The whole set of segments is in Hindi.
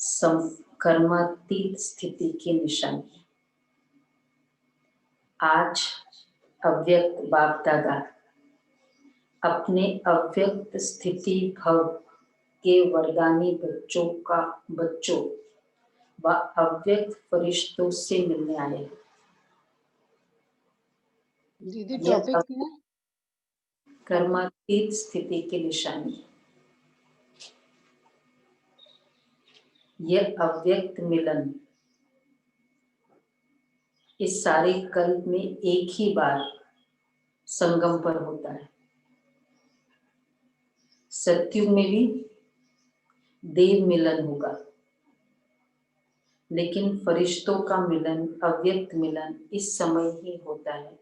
कर्मातीत स्थिति की निशानी। आज अव्यक्त बाप दादा अपने अव्यक्त स्थिति भव के वरदानी बच्चों व अव्यक्त फरिश्तों से मिलने आए हैं। दीदी टॉपिक क्या है? कर्मातीत स्थिति की निशानी। यह अव्यक्त मिलन इस सारे कल्प में एक ही बार संगम पर होता है। सत्युग में भी देव मिलन होगा, लेकिन फरिश्तों का मिलन, अव्यक्त मिलन इस समय ही होता है।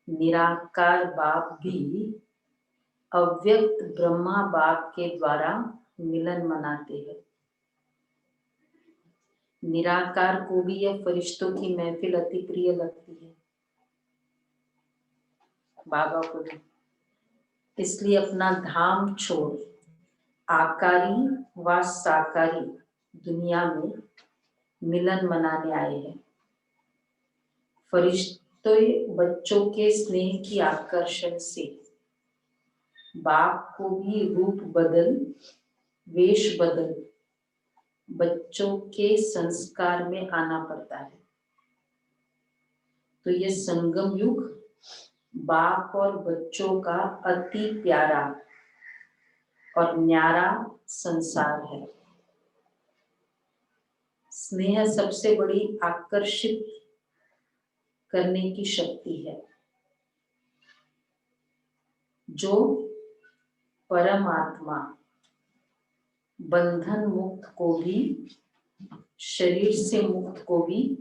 निराकार बाप भी अव्यक्त ब्रह्मा बाप के द्वारा मिलन मनाते हैं। निराकार को भी यह फरिश्तों की महफिल अति प्रिय लगती है, बाबा को भी। इसलिए अपना धाम छोड़ आकारी व साकारी दुनिया में मिलन मनाने आए हैं। फरिश्ते बच्चों के स्नेह की आकर्षण से बाप को भी रूप बदल, वेश बदल बच्चों के संस्कार में आना पड़ता है। तो यह संगम युग बाप और बच्चों का अति प्यारा और न्यारा संसार है। स्नेह सबसे बड़ी आकर्षित करने की शक्ति है, जो परमात्मा बंधन मुक्त को भी, शरीर से मुक्त को भी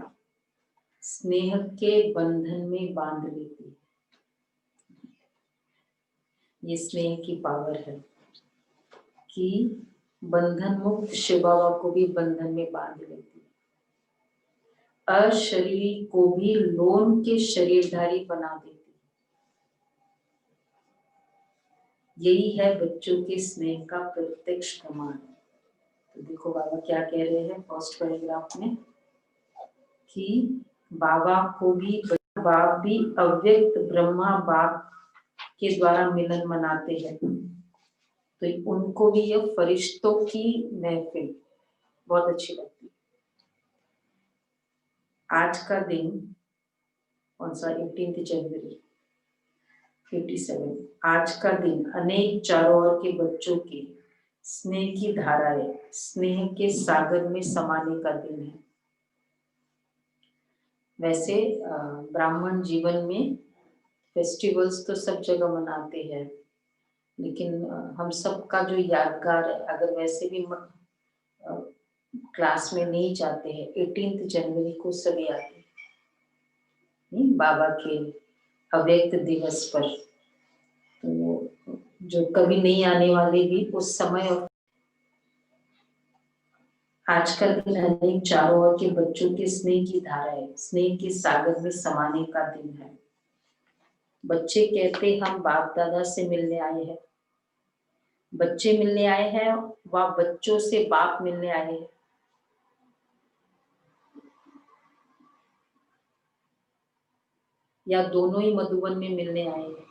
स्नेह के बंधन में बांध लेती है। ये स्नेह की पावर है कि बंधन मुक्त शिव बाबा को भी बंधन में बांध लेती है। अशरीरी को भी लोन के शरीरधारी बना देती है। यही है बच्चों के स्नेह का प्रत्यक्ष प्रमाण। तो देखो बाबा क्या कह रहे हैं फर्स्ट पैराग्राफ में कि बाबा को भी, बाप भी अव्यक्त ब्रह्मा बाप के द्वारा मिलन मनाते हैं। तो उनको भी यह फरिश्तों की महफिल बहुत अच्छी लगती है। आज का दिन कौन सा? 18 जनवरी 57। आज का दिन अनेक चारों ओर के बच्चों के स्नेह की धाराएं, स्नेह के सागर में समाने का दिन है। वैसे ब्राह्मण जीवन में फेस्टिवल्स तो सब जगह मनाते हैं, लेकिन हम सब का जो यादगार है, अगर वैसे भी क्लास में नहीं जाते हैं, 18 जनवरी को सभी आते हैं बाबा के अव्यक्त दिवस पर। तो जो कभी नहीं आने वाले भी उस समय, और आज का दिन अनेक चारों ओर के बच्चों के स्नेह की धाराएं, स्नेह के सागर में समाने का दिन है। बच्चे कहते हम बाप दादा से मिलने आए हैं, बच्चे मिलने आए हैं व बच्चों से बाप मिलने आए हैं। या दोनों ही मधुबन में मिलने आए हैं।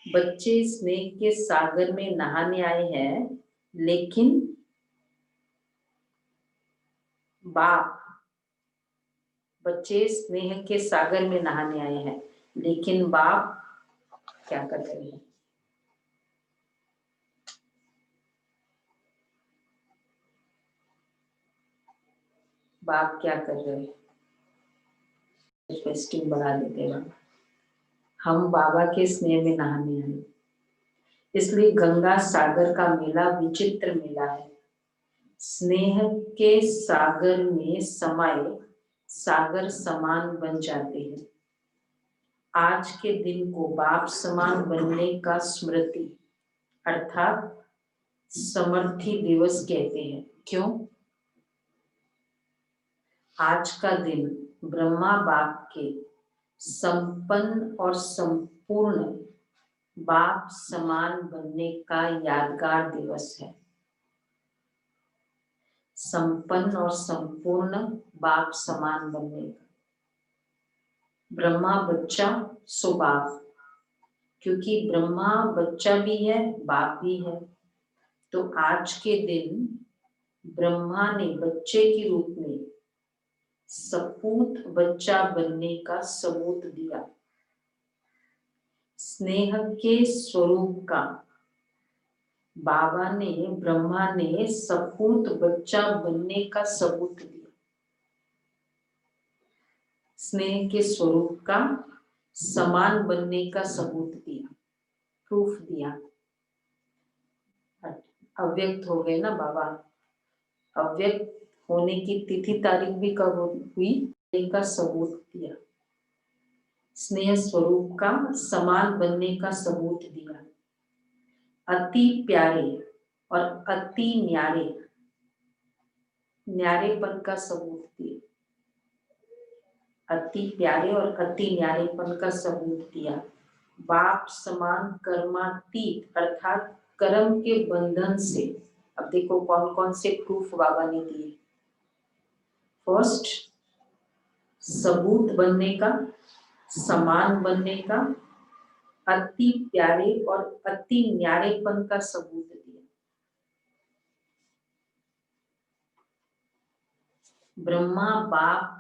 बच्चे स्नेह के सागर में नहाने आए हैं, लेकिन बाप, बच्चे स्नेह के सागर में नहाने आए हैं, लेकिन बाप क्या कर रहे हैं? बाप क्या कर रहे हैं? फेस्टिंग बढ़ा देते हैं। हम बाबा के स्नेह में नहाने आए, इसलिए गंगा सागर का मेला विचित्र मेला है। स्नेह के सागर में समाये सागर समान बन जाते हैं। आज के दिन को बाप समान बनने का स्मृति अर्थात समर्थी दिवस कहते हैं। क्यों? आज का दिन ब्रह्मा बाप के संपन्न और संपूर्ण बाप समान बनने का यादगार दिवस है। संपन्न और संपूर्ण बाप समान बनने का। ब्रह्मा बच्चा सो बाप, क्योंकि ब्रह्मा बच्चा भी है बाप भी है, तो आज के दिन ब्रह्मा ने बच्चे के रूप में सपूत बच्चा बनने का सबूत दिया। स्नेह के स्वरूप का बाबा ने, ब्रह्मा ने सपूत बच्चा बनने का सबूत दिया। स्नेह के स्वरूप का समान बनने का सबूत दिया, प्रूफ दिया। अव्यक्त हो गए ना बाबा, अव्यक्त होने की तिथि तारीख भी कब हुई, का सबूत दिया। स्नेह स्वरूप का समान बनने का सबूत दिया। अति प्यारे और अति न्यारे, न्यारेपन का सबूत दिया। अति प्यारे और अति न्यारेपन का सबूत दिया। बाप समान कर्मातीत अर्थात कर्म के बंधन से। अब देखो कौन कौन से प्रूफ बाबा ने दिए। फर्स्ट, सबूत बनने का, समान बनने का, अति प्यारे और अति न्यारेपन का सबूत दिया। ब्रह्मा बाप,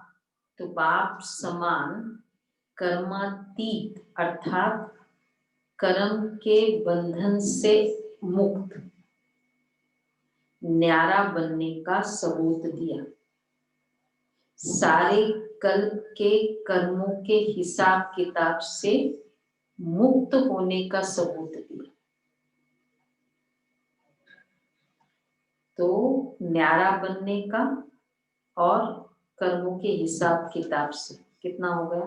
तो बाप समान कर्मातीत अर्थात कर्म के बंधन से मुक्त, न्यारा बनने का सबूत दिया। सारे कल्प के कर्मों के हिसाब किताब से मुक्त होने का सबूत दिया। तो न्यारा बनने का और कर्मों के हिसाब किताब से कितना हो गया?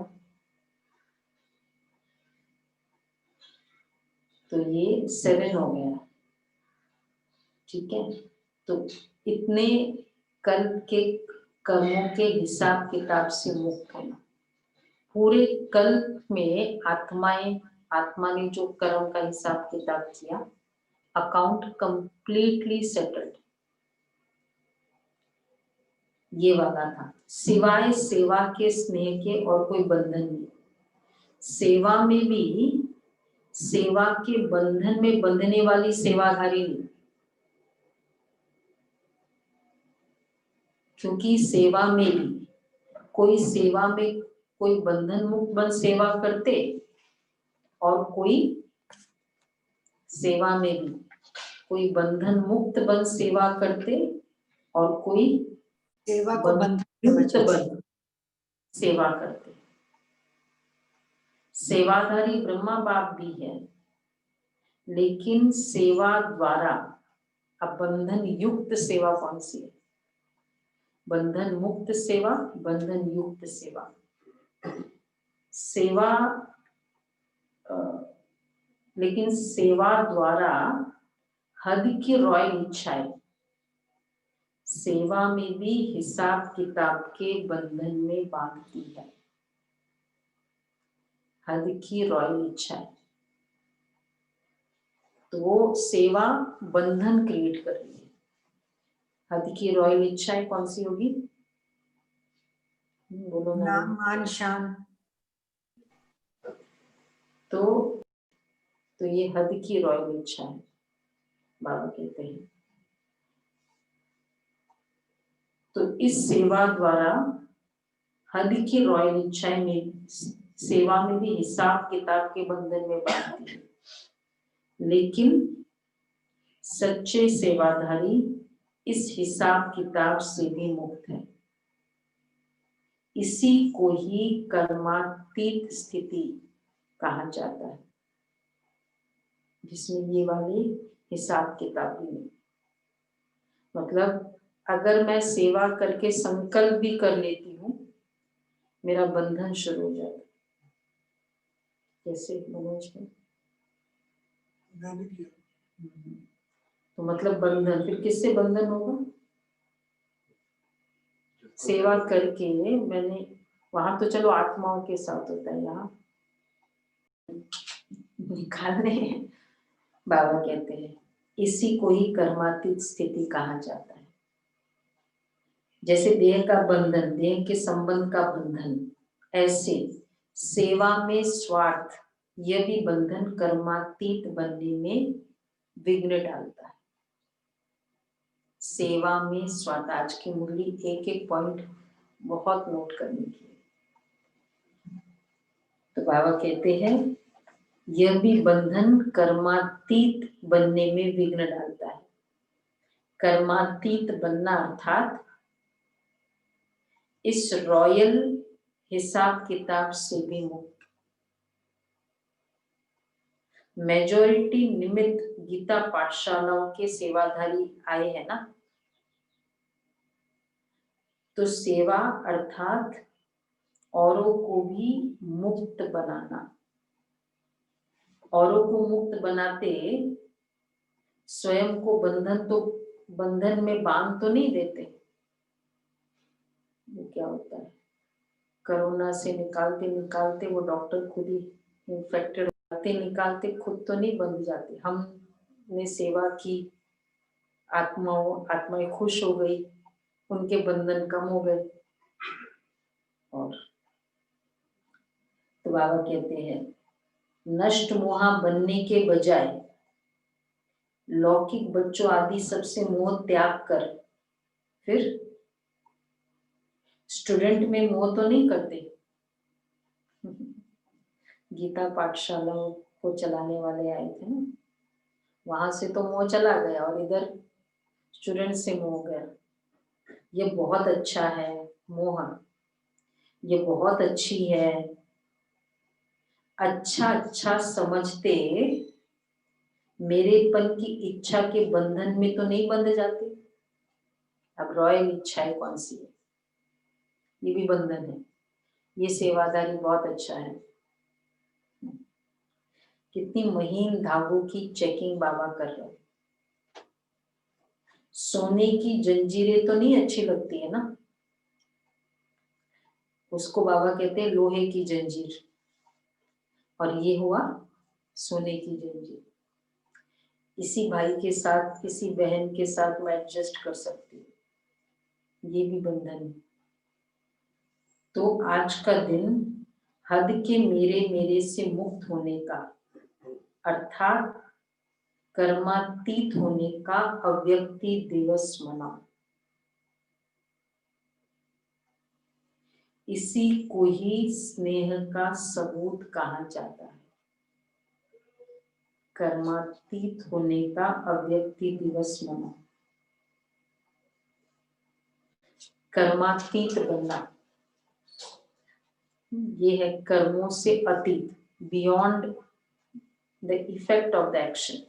तो ये 7 हो गया। ठीक है, तो इतने कल्प के कर्मों के हिसाब किताब से मुक्त होना। पूरे कल्प में आत्मा ने जो कर्म का हिसाब किताब किया, अकाउंट कंप्लीटली सेटल्ड, ये वाला था। सिवाय सेवा के, स्नेह के और कोई बंधन नहीं। सेवा में भी सेवा के बंधन में बंधने वाली सेवाधारी नहीं, क्योंकि सेवा में भी कोई बंधन मुक्त बन सेवा करते और कोई सेवा में भी कोई बंधन मुक्त बन सेवा करते और कोई सेवा को मुक्त बन सेवा करते। सेवाधारी ब्रह्मा बाप भी है, लेकिन सेवा द्वारा, अब बंधन युक्त सेवा कौन सी है? बंधन मुक्त सेवा, बंधन युक्त सेवा। सेवा लेकिन सेवा द्वारा हद की रॉयल इच्छाएं, सेवा में भी हिसाब किताब के बंधन में बांधती है। हद की रॉयल इच्छाएं, तो वो सेवा बंधन क्रिएट कर रही है। हद की रॉयल इच्छाएं कौन सी होगी? बोलो ना। नाम मान शान। तो ये हद की रॉयल इच्छा है, बाबा कहते हैं। तो इस सेवा द्वारा हद की रॉयल इच्छाएं में, सेवा में भी हिसाब किताब के बंधन में बांधती है, लेकिन सच्चे सेवाधारी इस हिसाब किताब से भी मुक्त है। इसी को ही कर्मातीत स्थिति कहा जाता है, जिसमें ये वाली हिसाब किताब भी नहीं। मतलब अगर मैं सेवा करके संकल्प भी कर लेती हूँ, मेरा बंधन शुरू हो जाता है। कैसे मनोज में? तो मतलब बंधन, फिर किससे बंधन होगा? सेवा करके मैंने, वहां तो चलो आत्माओं के साथ होता है, यहाँ निकाल रहे हैं। बाबा कहते हैं इसी को ही कर्मातीत स्थिति कहा जाता है। जैसे देह का बंधन, देह के संबंध का बंधन, ऐसे सेवा में स्वार्थ, यह भी बंधन कर्मातीत बनने में विघ्न डालता है। सेवा में स्वार्थ, आज की मुरली एक एक पॉइंट बहुत नोट करने की। तो बाबा कहते हैं यह भी बंधन कर्मातीत बनने में विघ्न डालता है। कर्मातीत बनना अर्थात इस रॉयल हिसाब किताब से भी मुक्त। मेजॉरिटी निमित्त गीता पाठशालाओं के सेवाधारी आए हैं ना, तो सेवा अर्थात औरों को भी मुक्त बनाना। औरों को मुक्त बनाते स्वयं को बंधन में बांध तो नहीं देते। वो क्या होता है, कोरोना से निकालते वो डॉक्टर खुद ही इन्फेक्टेड निकालते, खुद तो नहीं बंध जाते। हमने सेवा की, आत्माएं खुश हो गई, उनके बंधन कम हो गए। और तो बाबा कहते हैं नष्ट मोहा बनने के बजाय लौकिक बच्चों आदि सबसे मोह त्याग कर फिर स्टूडेंट में मोह तो नहीं करते। गीता पाठशालाओं को चलाने वाले आए थे ना, वहां से तो मोह चला गया और इधर स्टूडेंट से मोह गया। ये बहुत अच्छा है मोह, ये बहुत अच्छी है। अच्छा समझते मेरेपन की इच्छा के बंधन में तो नहीं बंध जाते। अब रॉयल इच्छाएं कौन सी है, ये भी बंधन है। ये सेवादारी बहुत अच्छा है। कितनी महीन धागों की चेकिंग बाबा कर रहे हैं। सोने की जंजीरें तो नहीं अच्छी लगती है ना, उसको बाबा कहते हैं लोहे की जंजीर, और ये हुआ सोने की जंजीर। इसी भाई के साथ, किसी बहन के साथ मैं एडजस्ट कर सकती हूँ, ये भी बंधन है। तो आज का दिन हद के मेरे से मुक्त होने का अर्थात कर्मातीत होने का अव्यक्ति दिवस मनाओ। इसी को ही स्नेह का सबूत कहा जाता है। कर्मातीत होने का अव्यक्ति दिवस मनाओ। कर्मातीत बनना ये है कर्मों से अतीत, beyond the effect of the action.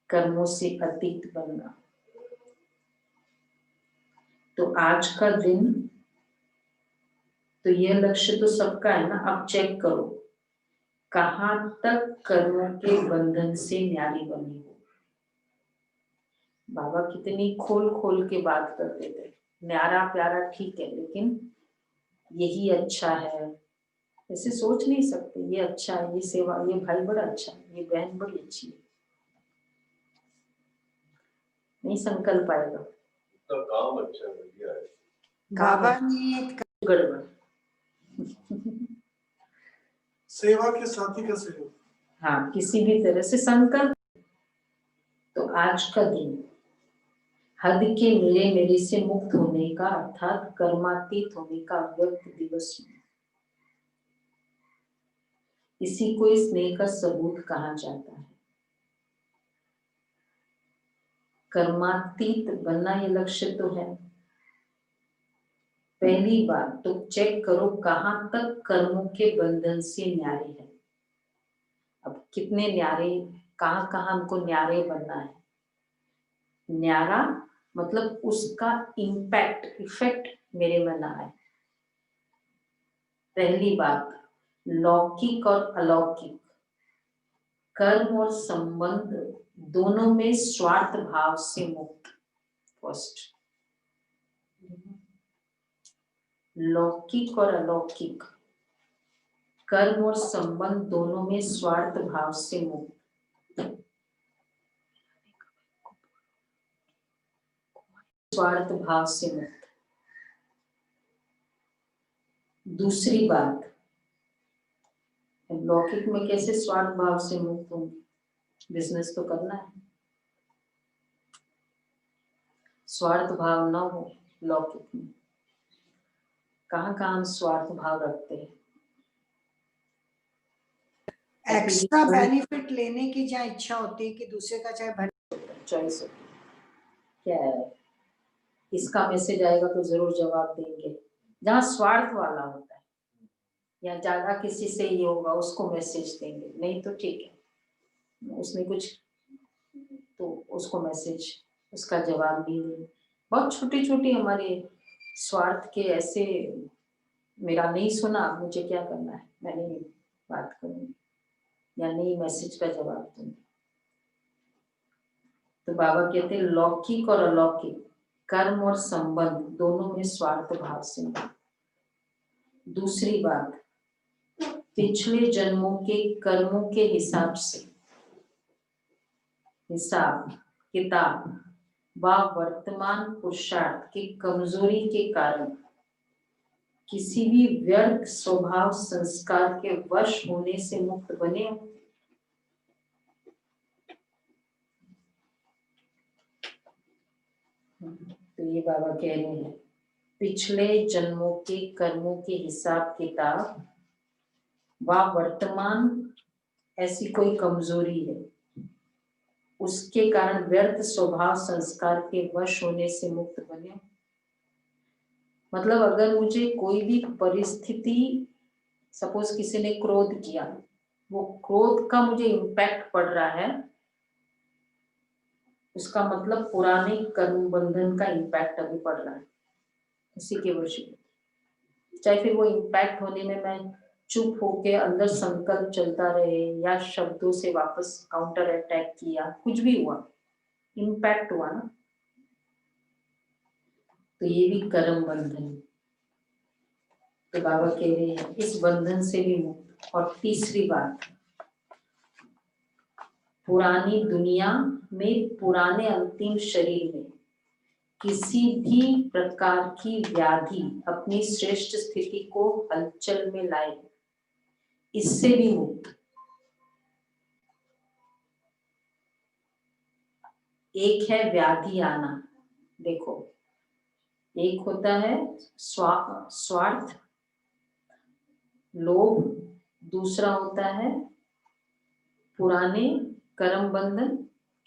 कर्मों से अतीत बनना। तो आज का दिन तो यह लक्ष्य तो सबका है ना। अब चेक करो कहां तक कर्मों के बंधन से न्यारी बनी हो। बाबा कितनी खोल के बात करते थे। न्यारा प्यारा ठीक है, लेकिन यही अच्छा है ऐसे सोच नहीं सकते। ये अच्छा है, ये सेवा, ये भाई बड़ा अच्छा है, ये बहन बड़ी अच्छी है, नहीं संकल्प आएगा। तो काम अच्छा बढ़िया है। बाबा ने गड़बड़। सेवा के साथी का सहयोग। हाँ, किसी भी तरह से संकल्प। तो आज का दिन हद के मेरे से मुक्त होने का अर्थात कर्मातीत होने का व्यक्त दिवस है। इसी को स्नेह का सबूत कहा जाता है। कर्मातीत बनना ये लक्ष्य तो है। पहली बात तो चेक करो कहां तक कर्मों के बंधन से न्यारे है। अब कितने न्यारे, कहां हमको न्यारे बनना है। न्यारा मतलब उसका इम्पैक्ट, इफेक्ट मेरे में ना आए। पहली बात लौकिक और अलौकिक कर्म और संबंध दोनों में स्वार्थ भाव से मुक्त। फर्स्ट, लौकिक और अलौकिक कर्म और संबंध दोनों में स्वार्थ भाव से मुक्त। स्वार्थ भाव से मुक्त। दूसरी बात, लौकिक में कैसे स्वार्थ भाव से मुक्त होंगे? बिजनेस तो करना है, स्वार्थ भाव ना हो लौकिक में। कहाँ कहाँ हम स्वार्थ भाव रखते हैं? एक्स्ट्रा बेनिफिट लेने की जहाँ इच्छा होती है कि दूसरे का चाहे चॉइस होती है, क्या है इसका मैसेज आएगा तो जरूर जवाब देंगे, जहाँ स्वार्थ वाला होता है, या ज्यादा किसी से ये होगा उसको मैसेज देंगे, नहीं तो ठीक है उसने कुछ तो उसको मैसेज, उसका जवाब नहीं देंगे। बहुत छोटी छोटी हमारे स्वार्थ के ऐसे, मेरा नहीं सुना मुझे क्या करना है, मैं नहीं बात करूंगी या नहीं मैसेज का जवाब दूंगी। तो बाबा कहते हैं लौकिक और अलौकिक कर्म और संबंध दोनों में स्वार्थ भाव से। दूसरी बात, पिछले जन्मों के कर्मों के हिसाब से, हिसाब किताब व वर्तमान पुरुषार्थ की कमजोरी के कारण किसी भी व्यर्थ स्वभाव संस्कार के वश होने से मुक्त बने। तो ये बाबा कह रहे हैं पिछले जन्मों के कर्मों के हिसाब किताब व वर्तमान ऐसी कोई कमजोरी है, उसके कारण व्यर्थ स्वभाव संस्कार के वश होने से मुक्त बने। मतलब अगर मुझे कोई भी परिस्थिति, सपोज किसी ने क्रोध किया, वो क्रोध का मुझे इम्पैक्ट पड़ रहा है, उसका मतलब पुराने कर्म बंधन का इम्पैक्ट अभी पड़ रहा है उसी के वश में। चाहे फिर वो इम्पैक्ट होने में मैं चुप होके अंदर संकल्प चलता रहे या शब्दों से वापस काउंटर अटैक किया, कुछ भी हुआ, इम्पैक्ट हुआ ना, तो ये भी कर्म बंधन है। तो बाबा कह रहे हैं इस बंधन से भी मुक्त। और तीसरी बात, पुरानी दुनिया में पुराने अंतिम शरीर में किसी भी प्रकार की व्याधि अपनी श्रेष्ठ स्थिति को हलचल में लाए, इससे भी मुक्त। एक है व्याधि आना, देखो एक होता है स्वार्थ लोभ, दूसरा होता है पुराने कर्म बंधन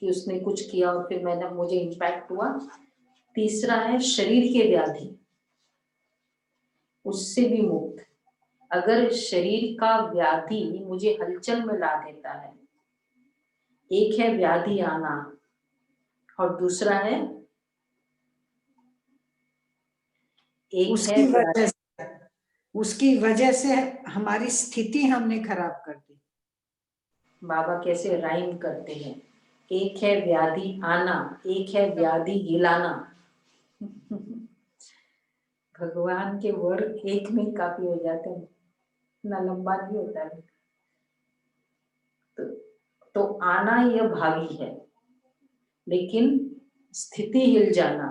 कि उसने कुछ किया और फिर मुझे इम्पैक्ट हुआ, तीसरा है शरीर के व्याधि, उससे भी मुक्त। अगर शरीर का व्याधि मुझे हलचल में ला देता है, एक है व्याधि आना और दूसरा है उसकी वजह से हमारी स्थिति हमने खराब कर दी। बाबा कैसे राइम करते हैं, एक है व्याधि आना, एक है व्याधि हिलाना। भगवान के वर्ड एक में काफी हो जाते हैं, ना लंबा नहीं होता है। तो आना यह भावी है, लेकिन स्थिति हिल जाना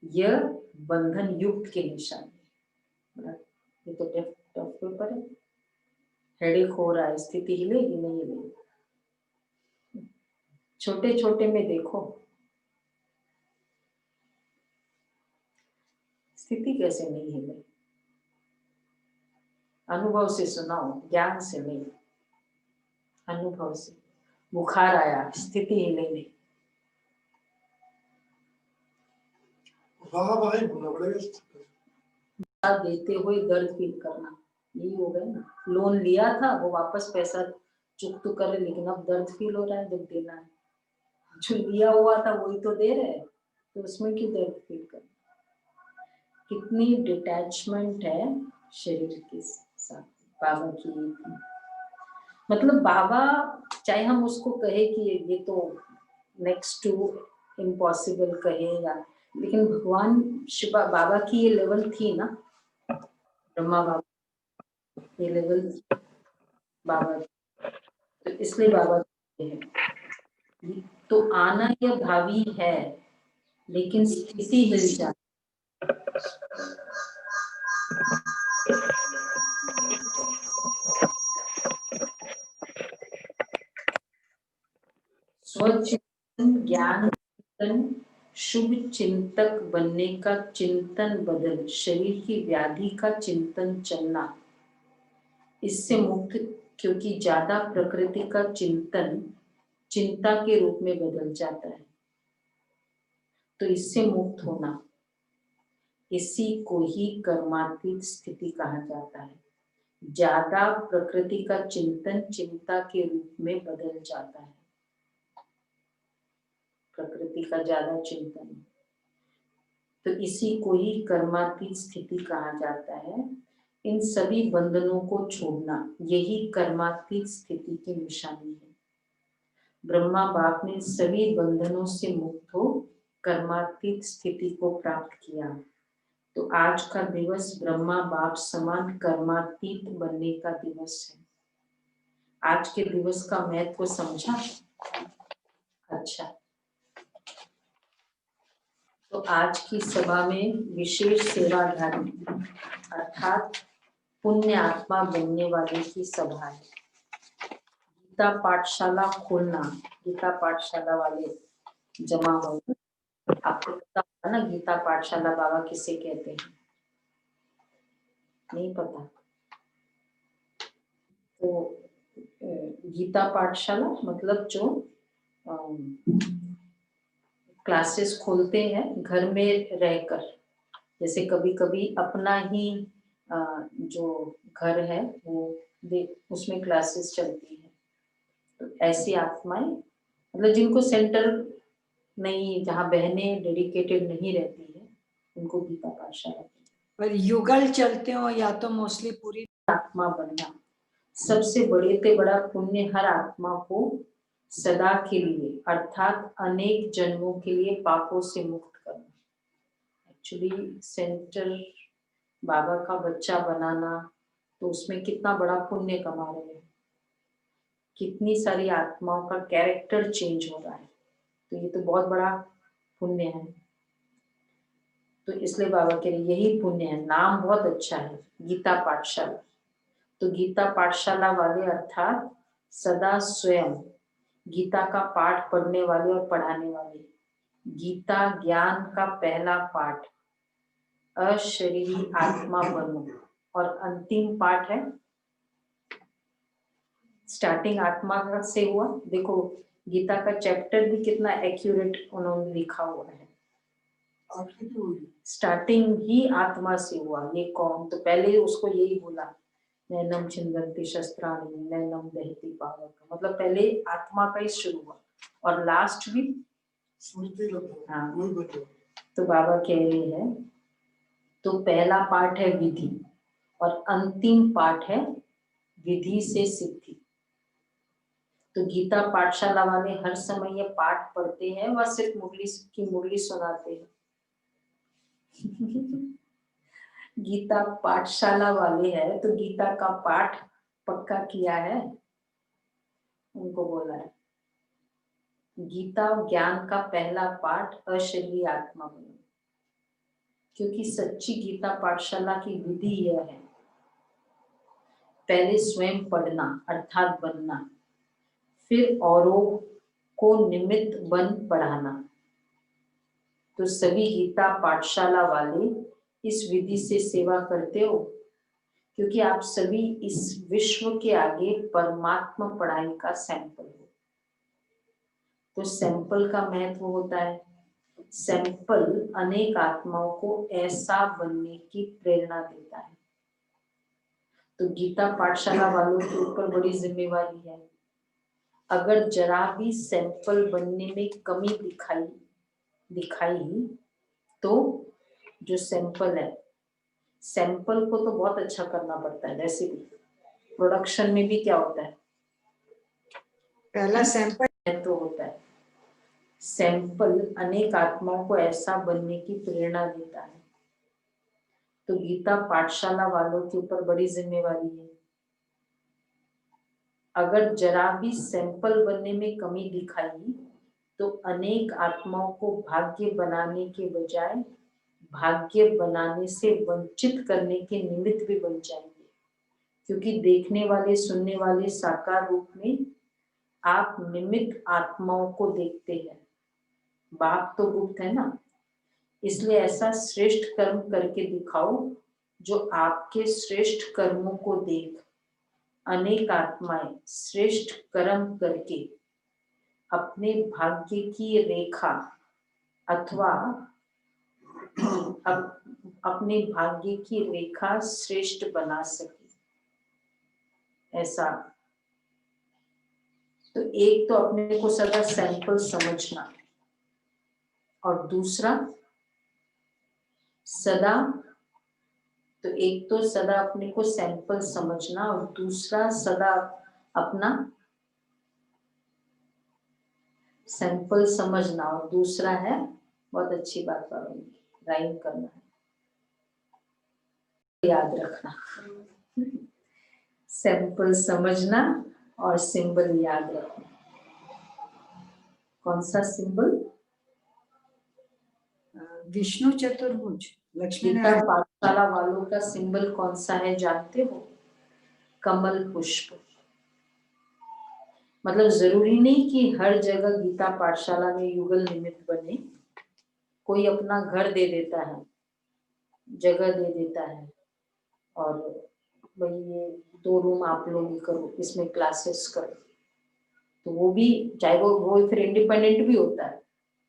यह बंधन युक्त के निशान है। ये तो टफ पेपर है, हेडेक हो रहा है, स्थिति हिलेगी नहीं हिलेगी। छोटे छोटे में देखो स्थिति कैसे नहीं हिले, अनुभव से सुनाओ, ज्ञान से नहीं, अनुभव से। बुखार आया, स्थिति हिले नहीं, देते हुए दर्द फील करना, यही हो गया ना। लोन लिया था वो वापस पैसा चुकता करे, लेकिन अब दर्द फील हो रहा है जब देना है। जो लिया हुआ था वही तो दे रहे, तो उसमें क्यों दर्द फील करना। कितनी डिटैचमेंट है शरीर के साथ बाबा की। मतलब बाबा चाहे हम उसको कहे कि ये तो नेक्स्ट टू इम्पॉसिबल कहेगा, लेकिन भगवान शिवा बाबा की ये लेवल थी ना, ब्रह्मा बाबा ये लेवल बाबा, तो इसलिए बाबा है। तो आना यह भावी है, लेकिन स्थिति हिल जाती। स्वचिंतन, ज्ञान चिंतन, शुभ चिंतक बनने का चिंतन बदल, शरीर की व्याधि का चिंतन चलना, इससे मुक्त, क्योंकि ज्यादा प्रकृति का चिंतन चिंता के रूप में बदल जाता है। तो इससे मुक्त होना, इसी को ही कर्मातीत स्थिति कहा जाता है। ज्यादा प्रकृति का चिंतन चिंता के रूप में बदल जाता है। प्रकृति का ज्यादा चिंतन, तो इसी को ही कर्मातीत स्थिति कहा जाता है। इन सभी बंधनों को छोड़ना, यही कर्मातीत स्थिति की निशानी है। ब्रह्मा बाप ने सभी बंधनों से मुक्त हो कर्मातीत स्थिति को प्राप्त किया। तो आज का दिवस ब्रह्मा बाप समान कर्मातीत बनने का दिवस है। आज के दिवस का महत्व समझा? अच्छा, तो आज की सभा में विशेष सेवाधारी अर्थात पुण्य आत्मा बनने वाले की सभा है। गीता पाठशाला खोलना, गीता पाठशाला वाले जमा हो। आपको पता होगा ना गीता पाठशाला बाबा किसे कहते हैं? नहीं पता? तो गीता पाठशाला मतलब जो क्लासेस खोलते हैं घर में रहकर, जैसे कभी कभी अपना ही जो घर है वो उसमें क्लासेस चलती है। तो ऐसी आत्माएं, मतलब जिनको सेंटर नहीं, जहाँ बहनें डेडिकेटेड नहीं रहती है, उनको गीता पाठशाला। पर युगल चलते हो या तो मोस्टली पूरी आत्मा बनना सबसे बड़े से बड़ा पुण्य, हर आत्मा को सदा के लिए अर्थात अनेक जन्मों के लिए पापों से मुक्त करना। एक्चुअली सेंटर बाबा का बच्चा बनाना, तो उसमें कितना बड़ा पुण्य कमा रहे हैं, कितनी सारी आत्माओं का कैरेक्टर चेंज हो रहा है। तो ये तो बहुत बड़ा पुण्य है। तो इसलिए बाबा कह रहे यही पुण्य है। नाम बहुत अच्छा है, गीता पाठशाला। तो गीता पाठशाला वाले अर्थात सदा स्वयं गीता का पाठ पढ़ने वाले और पढ़ाने वाले। गीता ज्ञान का पहला पाठ अशरीरी आत्मा बनो, और अंतिम पाठ है स्टार्टिंग आत्मा से हुआ। देखो गीता का चैप्टर भी कितना एक्यूरेट उन्होंने लिखा हुआ है। स्टार्टिंग ही आत्मा से हुआ। ये कौन? तो पहले उसको यही बोला, नैनम छिंदन्ति शस्त्राणि नैनम दहति पावक, मतलब पहले आत्मा का ही शुरू हुआ और लास्ट भी स्मृति। हाँ, तो बाबा कह रहे हैं तो पहला पाठ है विधि और अंतिम पाठ है विधि से सिद्धि। तो गीता पाठशाला वाले हर समय ये पाठ पढ़ते हैं, वह सिर्फ मुरली सुनाते हैं। गीता पाठशाला वाले हैं तो गीता का पाठ पक्का किया है, उनको बोला है गीता ज्ञान का पहला पाठ अशरीरी आत्मा बनो। क्योंकि सच्ची गीता पाठशाला की विधि यह है, पहले स्वयं पढ़ना अर्थात बनना, फिर औरों को निमित्त बन पढ़ाना। तो सभी गीता पाठशाला वाले इस विधि से सेवा करते हो, क्योंकि आप सभी इस विश्व के आगे परमात्मा पढ़ाई का सैंपल हो। तो सैंपल का महत्व होता है। सैंपल अनेक आत्माओं को ऐसा बनने की प्रेरणा देता है। तो गीता पाठशाला वालों के ऊपर बड़ी जिम्मेवारी है। अगर जरा भी सैंपल बनने में कमी दिखाई तो जो सैंपल है, सैंपल को तो बहुत अच्छा करना पड़ता है। वैसे भी प्रोडक्शन में भी क्या होता है, पहला सैंपल तो होता है। सैंपल अनेक आत्माओं को ऐसा बनने की प्रेरणा देता है। तो गीता पाठशाला वालों के ऊपर बड़ी जिम्मेवारी है। अगर जरा भी सैंपल बनने में कमी दिखाई तो अनेक आत्माओं को भाग्य बनाने के बजाय भाग्य बनाने से वंचित करने के निमित्त भी बन जाएंगे, क्योंकि देखने वाले सुनने वाले साकार रूप में आप निमित्त आत्माओं को देखते हैं। बाप तो गुप्त है ना, इसलिए ऐसा श्रेष्ठ कर्म करके दिखाओ जो आपके श्रेष्ठ कर्मों को देख अनेक आत्माएं श्रेष्ठ कर्म करके अपने भाग्य की रेखा अथवा अपने भाग्य की रेखा श्रेष्ठ बना सके। ऐसा तो एक तो अपने को सदा सैंपल समझना, और दूसरा सदा तो एक तो सदा अपने को सैंपल समझना, और दूसरा सदा अपना सैंपल समझना, और दूसरा है, बहुत अच्छी बात राइम करना है, याद रखना। सैंपल समझना और सिंबल याद रखना। कौन सा सिंबल? विष्णु चतुर्भुज लक्ष्मी गीता नारायण। पाठशाला वालों का सिंबल कौन सा है जानते हो? कमल पुष्प। मतलब जरूरी नहीं कि हर जगह गीता पाठशाला में युगल निमित्त बने, कोई अपना घर दे देता है, जगह दे देता है, और भाई ये 2 रूम आप लोग ही करो, इसमें क्लासेस करो, तो वो भी चाहे वो फिर इंडिपेंडेंट भी होता है,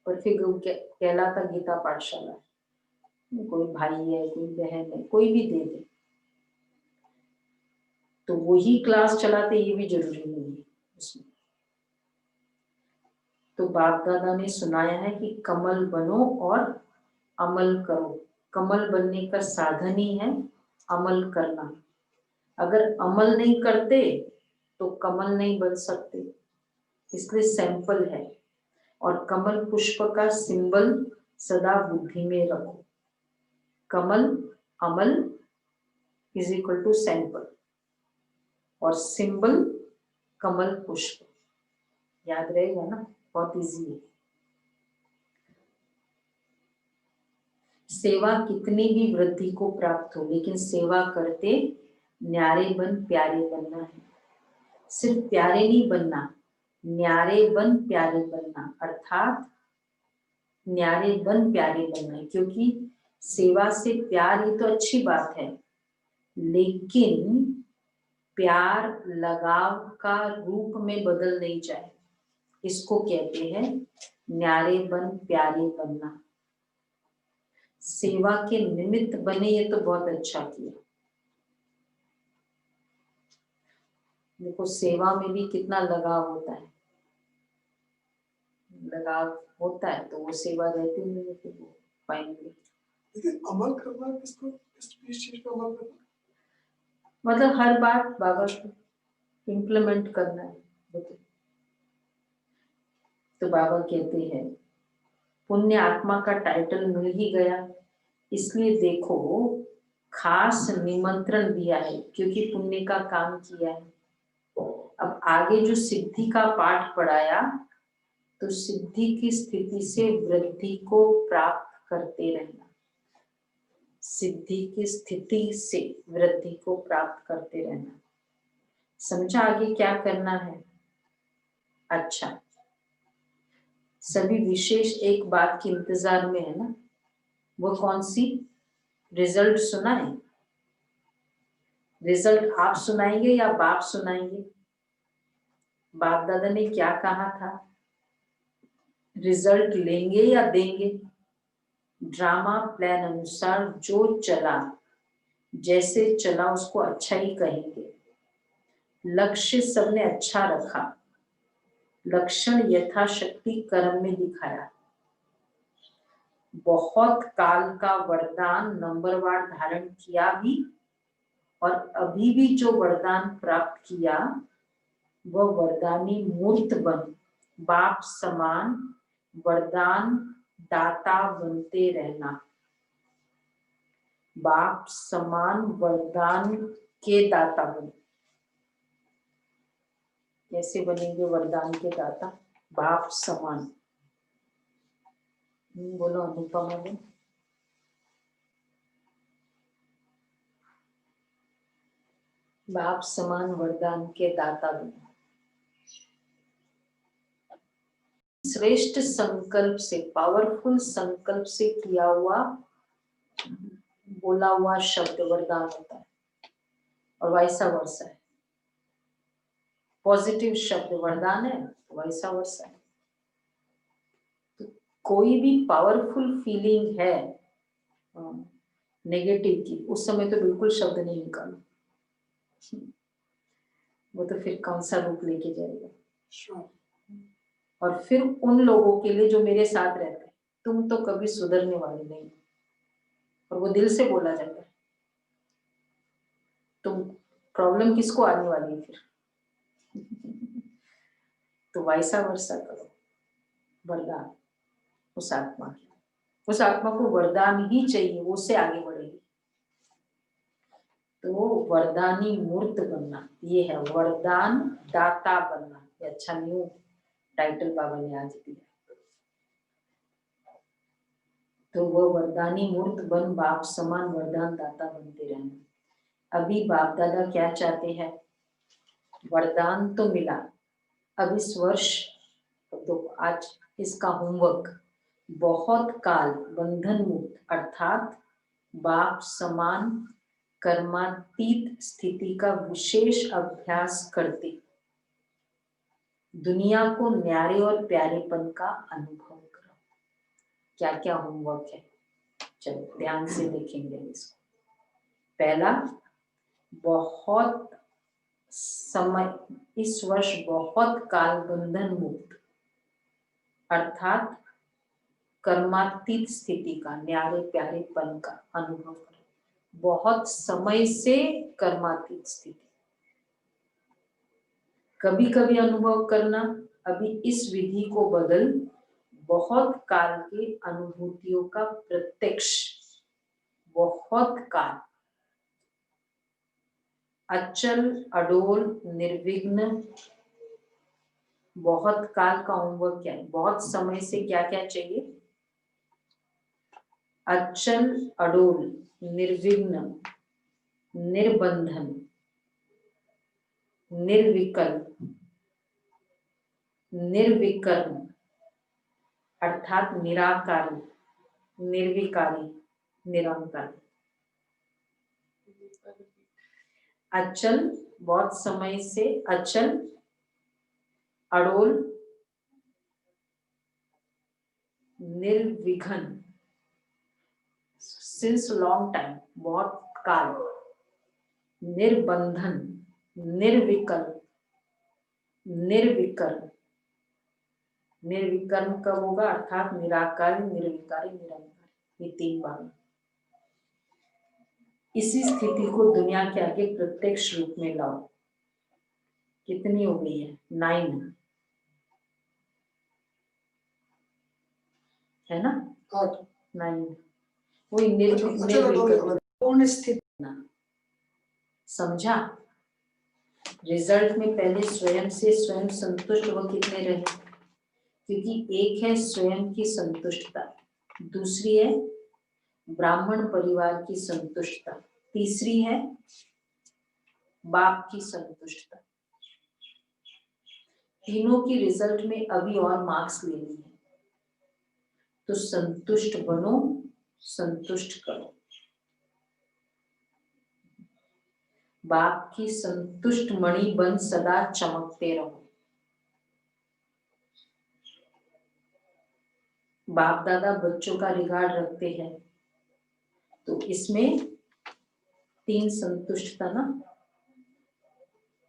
पर फिर कहलाता गीता पाठशाला। कोई भाई है, कोई बहन है, कोई भी दे दे, तो वही क्लास चलाते, ये भी जरूरी नहीं है उसमें। तो बाप दादा ने सुनाया है कि कमल बनो और अमल करो। कमल बनने का साधन ही है अमल करना। अगर अमल नहीं करते तो कमल नहीं बन सकते, इसलिए सैंपल है। और कमल पुष्प का सिंबल सदा बुद्धि में रखो। कमल अमल इज इक्वल टू सैंपल, और सिंबल कमल पुष्प। याद रहेगा ना, बहुत इजी है। सेवा कितनी भी वृद्धि को प्राप्त हो, लेकिन सेवा करते न्यारे बन प्यारे बनना है। सिर्फ प्यारे नहीं बनना, न्यारे बन प्यारे बनना, अर्थात न्यारे बन प्यारे बनना है। क्योंकि सेवा से प्यार ही तो अच्छी बात है, लेकिन प्यार लगाव का रूप में बदल नहीं जाए, इसको कहते हैं न्यारे बन प्यारे बनना। सेवा के निमित्त बने, ये तो बहुत अच्छा किया। देखो सेवा में भी कितना लगाव होता है, लगाव होता है तो वो सेवा रहती नहीं है, फिर वो पाएंगे। लेकिन अमल करना किसको, किस चीज पे अमल करना? मतलब हर बात बाबा को इम्प्लीमेंट करना है। तो बाबा कहते हैं पुण्य आत्मा का टाइटल मिल ही गया, इसलिए देखो खास निमंत्रण दिया है, क्योंकि पुण्य का काम किया है। अब आगे जो सिद्धि का पाठ पढ़ाया, तो सिद्धि की स्थिति से वृद्धि को प्राप्त करते रहना। सिद्धि की स्थिति से वृद्धि को प्राप्त करते रहना। समझा आगे क्या करना है? अच्छा, सभी विशेष एक बात के इंतजार में है ना, वो कौन सी? रिजल्ट सुनाए? रिजल्ट आप सुनाएंगे या बाप सुनाएंगे? बाप दादा ने क्या कहा था? रिजल्ट लेंगे या देंगे? ड्रामा प्लान अनुसार जो चला, जैसे चला उसको अच्छा ही कहेंगे। लक्ष्य सबने अच्छा रखा, लक्षण यथाशक्ति कर्म में दिखाया। बहुत काल का वरदान नंबरवार धारण किया भी, और अभी भी जो वरदान प्राप्त किया वह वरदानी मूर्त बन बाप समान वरदान दाता बनते रहना। बाप समान वरदान के दाता बने। कैसे बनेंगे वरदान के दाता? बाप समान। बोलो अनुपमा जी। बाप समान वरदान के दाता बनो। श्रेष्ठ संकल्प से, पावरफुल संकल्प से किया हुआ बोला हुआ शब्द वरदान होता है, और वैसा वर्षा है। पॉजिटिव शब्द वरदान है, वैसा वर्षा है। तो कोई भी पावरफुल फीलिंग है नेगेटिव की, उस समय तो बिल्कुल शब्द नहीं निकालो, वो तो फिर कौन सा रूप लेके जाएगा। और फिर उन लोगों के लिए जो मेरे साथ रहते हैं, तुम तो कभी सुधरने वाले नहीं, और वो दिल से बोला जाता है। तुम प्रॉब्लम किसको आने वाली है फिर? तो वैसा वर्षा करो वरदान उस आत्मा की। उस आत्मा को वरदान ही चाहिए, वो उससे आगे बढ़ेगी। तो वरदानी मूर्त बनना, ये है वरदान दाता बनना। ये अच्छा न्यू टाइटल बाबा ने आज दिया। तो वो वरदानी मूर्त बन बाप समान वरदान दाता बनते रहना। अभी बाप दादा क्या चाहते हैं? वरदान तो मिला, अब इस वर्ष तो आज इसका होमवर्क, बहुत काल बंधन मुक्त अर्थात बाप समान कर्मातीत स्थिति का विशेष अभ्यास करते दुनिया को न्यारे और प्यारेपन का अनुभव करो। क्या क्या होमवर्क है, चलो ध्यान से देखेंगे इसको। पहला, बहुत समय, इस वर्ष बहुत काल बंधन मुक्त अर्थात कर्मातीत स्थिति का, न्यारे प्यारेपन का अनुभव करो। बहुत समय से कर्मातीत स्थिति, कभी कभी अनुभव करना। अभी इस विधि को बदल बहुत काल की अनुभूतियों का प्रत्यक्ष, बहुत काल, अचल अडोल निर्विघ्न। बहुत काल का होमवर्क क्या है? बहुत समय से क्या क्या चाहिए? अचल अडोल निर्विघ्न निर्बंधन निर्विकल्प निर्विकर्ण अर्थात निराकारी निर्विकारी निरंकारी। अचल, बहुत समय से अचल, अडोल निर्विघ्न सिंस लॉन्ग टाइम, बहुत काल, निर्बंधन निर्विकल्प निर्विकर्ण। निर्विकर्ण कब होगा? अर्थात निराकारी निर्विकारी निरंकारी, ये 3 बार। इसी स्थिति को दुनिया के आगे प्रत्यक्ष रूप में लाओ। कितनी हो गई है? 9 है ना? 9 वही निर्विकल्प पूर्ण स्थिति। समझा? रिजल्ट में पहले स्वयं से स्वयं संतुष्ट वो कितने रहे? क्योंकि एक है स्वयं की संतुष्टता, दूसरी है ब्राह्मण परिवार की संतुष्टता, तीसरी है बाप की संतुष्टता। तीनों की रिजल्ट में अभी और मार्क्स लेनी है। तो संतुष्ट बनो, संतुष्ट करो। बाप की संतुष्ट मणि बन सदा चमकते रहो। बाप दादा बच्चों का रिगार्ड रखते हैं, तो इसमें 3 संतुष्टता ना।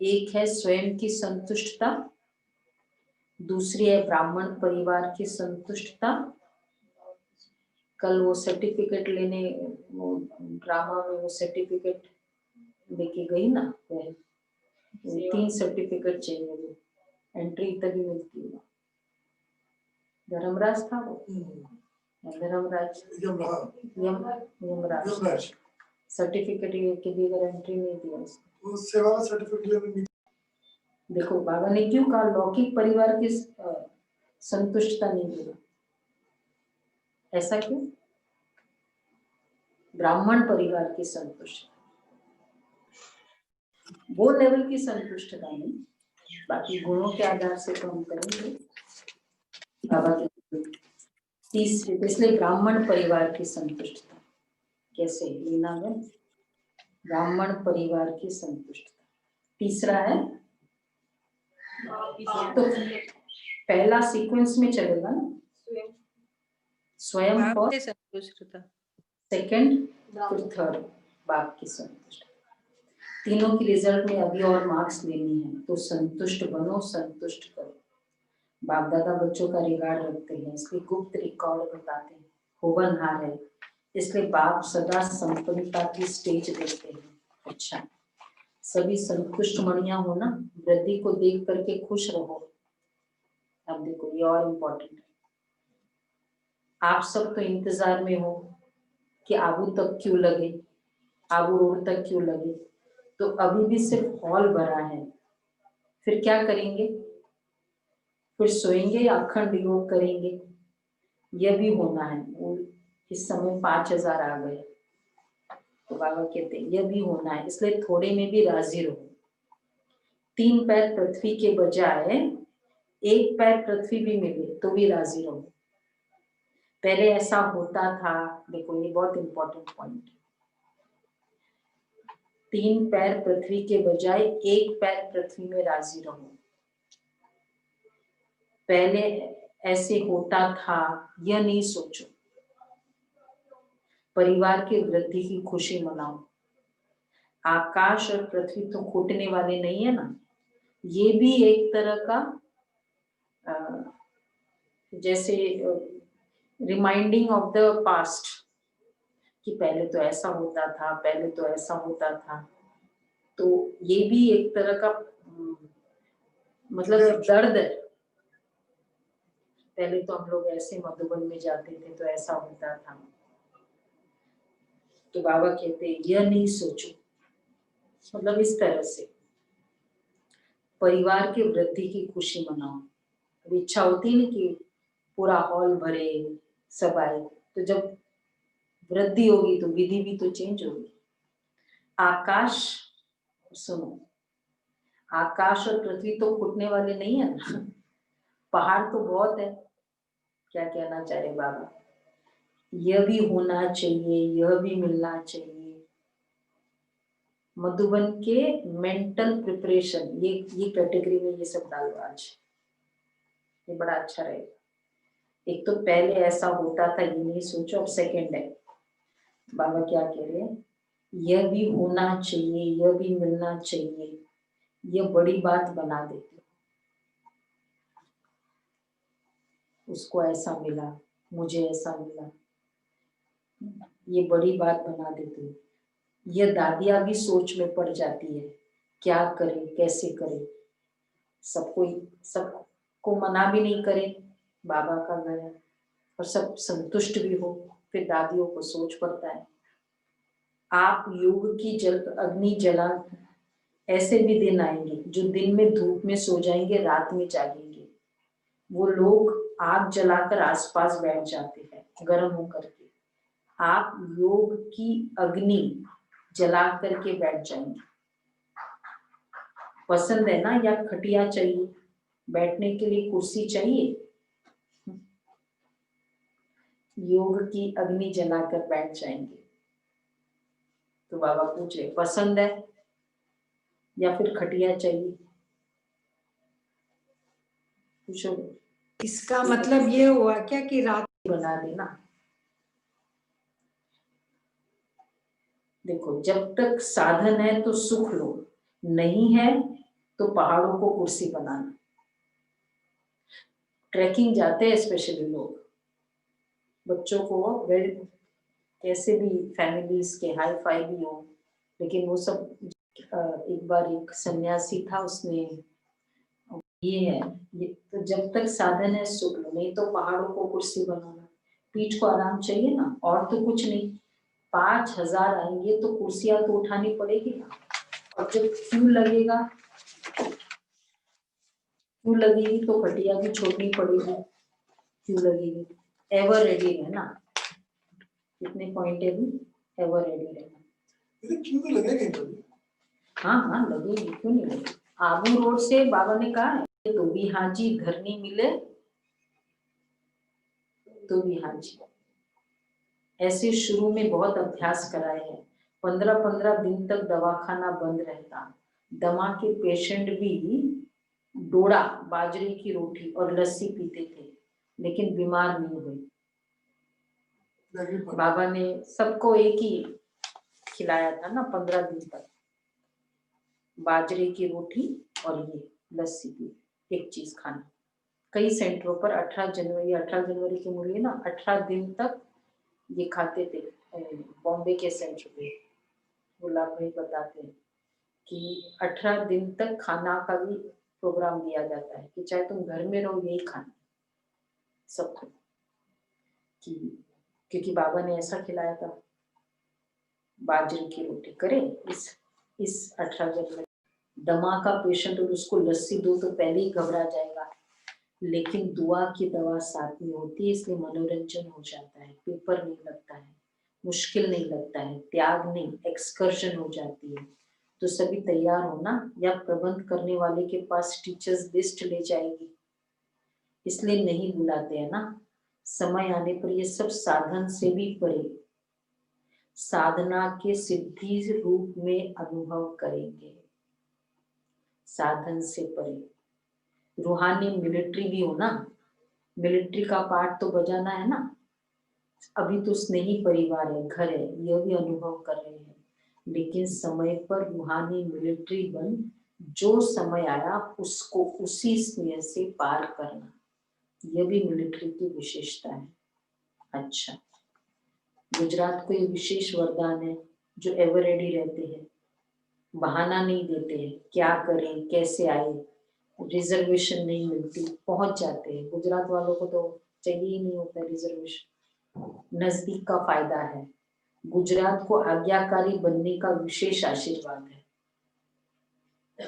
एक है स्वयं की संतुष्टता, दूसरी है ब्राह्मण परिवार की संतुष्टता। कल वो सर्टिफिकेट लेने, वो ड्रामा में वो सर्टिफिकेट लेके गई ना, वो 3 सर्टिफिकेट चाहिए, वो एंट्री तभी मिलती है। धर्मराज था वो, धर्मराज यमराज सर्टिफिकेट के बगैर एंट्री नहीं दिया उसको। सेवा का सर्टिफिकेट लेने। देखो बाबा ने क्यों कहा लौकिक परिवार की संतुष्टता नहीं मिला, ऐसा क्यों? ब्राह्मण परिवार की संतुष्टता, वो लेवल की संतुष्टता नहीं, बाकी गुणों के आधार से तो हम करेंगे बाबा के। तीसरे, इसलिए ब्राह्मण परिवार की संतुष्टता कैसे लीना में, ब्राह्मण परिवार की संतुष्टता। तीसरा है तो पहला सीक्वेंस में चलेगा ना, स्वयं बाप और से संतुष्टता, सेकंड फिर थर्ड बाप की संतुष्ट। तीनों की रिजल्ट में अभी और मार्क्स लेनी है, तो संतुष्ट बनो, संतुष्ट करो। बाप दादा बच्चों का रिकॉर्ड रखते हैं, इसलिए गुप्त रिकॉर्ड बताते हैं, होवनहार है, इसलिए बाप सदा संपन्नता की स्टेज देते हैं। अच्छा, सभी संतुष्ट मणियां हो ना, वृद्धि को देख करके खुश रहो। अब देखो ये और इम्पोर्टेंट है, आप सब तो इंतजार में हो कि आबू तक क्यों लगे, आबू रोड तक क्यों लगे, तो अभी भी सिर्फ हॉल भरा है, फिर क्या करेंगे? फिर सोएंगे या अखंड योग करेंगे? यह भी होना है। इस समय 5000 आ गए, तो बाबा कहते हैं यह भी होना है, इसलिए थोड़े में भी राजी रहो। 3 पैर पृथ्वी के बजाय 1 पैर पृथ्वी भी मिले तो भी राजी रहो। पहले ऐसा होता था, देखो ये बहुत इंपॉर्टेंट पॉइंट है, 3 पैर पृथ्वी के बजाय 1 पैर पृथ्वी में राजी रहो। पहले ऐसे होता था, यह नहीं सोचो। परिवार की वृद्धि की खुशी मनाओ। आकाश और पृथ्वी तो फूटने वाले नहीं है ना, ये भी एक तरह का जैसे रिमाइंडिंग ऑफ द पास्ट, कि पहले तो ऐसा होता था, पहले तो ऐसा होता था। तो ये भी एक तरह का मतलब दर्द है। पहले तो हम लोग ऐसे मधुबन में जाते थे तो ऐसा होता था। तो बाबा कहते हैं यह नहीं सोचो, मतलब इस तरह से परिवार की वृद्धि की खुशी मनाओ। अब इच्छा होती है ना कि पूरा हॉल भरे, सब आए, तो जब वृद्धि होगी तो विधि भी तो चेंज होगी। आकाश, सुनो, आकाश और पृथ्वी तो फूटने वाले नहीं है ना, पहाड़ तो बहुत है। क्या कहना चाह रहे बाबा? यह भी होना चाहिए, यह भी मिलना चाहिए। मधुबन के मेंटल प्रिपरेशन, ये कैटेगरी में ये सब डालो आज, ये बड़ा अच्छा रहेगा। एक तो पहले ऐसा होता था, ये नहीं सोचो। अब सेकंड है, बाबा क्या कह रहे हैं, यह भी होना चाहिए, यह भी मिलना चाहिए, यह बड़ी बात बना देते हो। उसको ऐसा मिला, मुझे ऐसा मिला, ये बड़ी बात बना देते हो। यह दादियां भी सोच में पड़ जाती है, क्या करे, कैसे करे। सबको मना भी नहीं करे, बाबा का गया और सब संतुष्ट भी हो, फिर दादियों को सोच पड़ता है। आप योग की अग्नि जला, ऐसे भी दिन आएंगे जो दिन में धूप में सो जाएंगे, रात में जागेंगे। वो लोग आग जलाकर आसपास बैठ जाते हैं गर्म होकर के। आप योग की अग्नि जला करके बैठ जाएंगे। पसंद है ना, या खटिया चाहिए, बैठने के लिए कुर्सी चाहिए, योग की अग्नि जलाकर बैठ जाएंगे। तो बाबा पूछे पसंद है या फिर खटिया चाहिए? पूछो। इसका मतलब ये हुआ क्या कि रात बना देना। देखो, जब तक साधन है तो सुख लो, नहीं है तो पहाड़ों को कुर्सी बनाना। ट्रैकिंग जाते हैं स्पेशली लोग, बच्चों को वेल, कैसे भी फैमिलीज के हाई फाई भी हो, लेकिन वो सब एक बार एक सन्यासी था, उसने ये है, ये तो जब तक साधन है सुख लो, नहीं तो पहाड़ों को कुर्सी बनाना। पीठ को आराम चाहिए ना, और तो कुछ नहीं। 5000 आएंगे तो कुर्सियां तो उठानी पड़ेगी ना, और जब क्यों लगेगा, क्यों लगेगी तो खटिया भी छोड़नी पड़ेगी, क्यों लगेगी। एवर रेडी रहना। कितने पॉइंट है अभी? एवर रेडी रहना। ये क्यों तो लगेगा कहीं पर? हाँ हाँ लगेगी, क्यों नहीं लगेगी। आबू रोड से बाबा ने कहा है तो भी हाजी, घर नहीं मिले तो भी हाजी। ऐसे शुरू में बहुत अभ्यास कराए हैं। 15-15 दिन तक दवाखाना बंद रहता। दमा के पेशेंट भी डोड़ा, बाजरे की रोटी और लस्सी पीते थे, लेकिन बीमार नहीं हुए। बाबा ने सबको एक ही खिलाया था ना 15 दिन तक, बाजरे की रोटी और ये लस्सी पी, एक चीज खाना। कई सेंटरों पर 18 जनवरी के मुझे ना 18 दिन तक ये खाते थे। बॉम्बे के सेंटर पे गुलाब भाई बताते हैं कि 18 दिन तक खाना का भी प्रोग्राम दिया जाता है कि चाहे तुम घर में रहो यही खाना सबको, कि क्योंकि बाबा ने ऐसा खिलाया था। बाजरे की रोटी करें इस 18 जनवरी। दमा का पेशेंट और उसको लस्सी दो तो पहले ही घबरा जाएगा, लेकिन दुआ की दवा साथ में होती है, इसलिए मनोरंजन हो जाता है, पेपर नहीं लगता है, मुश्किल नहीं लगता है, त्याग नहीं, एक्सकर्शन हो जाती है। तो सभी तैयार हो ना, या प्रबंध करने वाले के पास टीचर्स लिस्ट ले जाएगी, इसलिए नहीं बुलाते हैं ना। समय आने पर ये सब साधन से भी परे, साधना के सिद्धि रूप में अनुभव करेंगे। साधन से परे रूहानी मिलिट्री भी हो ना, मिलिट्री का पार्ट तो बजाना है ना। अभी तो स्नेही परिवार है, घर है, यह भी अनुभव कर रहे हैं, लेकिन समय पर रूहानी मिलिट्री बन जो समय आया उसको उसी स्नेह से पार करना, यह भी मिलिट्री की विशेषता है। अच्छा, गुजरात को ये विशेष वरदान है जो एवर रेडी रहते हैं, बहाना नहीं देते हैं, क्या करें कैसे आए, रिजर्वेशन नहीं मिलती, पहुंच जाते हैं। गुजरात वालों को तो चाहिए ही नहीं होता रिजर्वेशन। नजदीक का फायदा है। गुजरात को आज्ञाकारी बनने का विशेष आशीर्वाद है,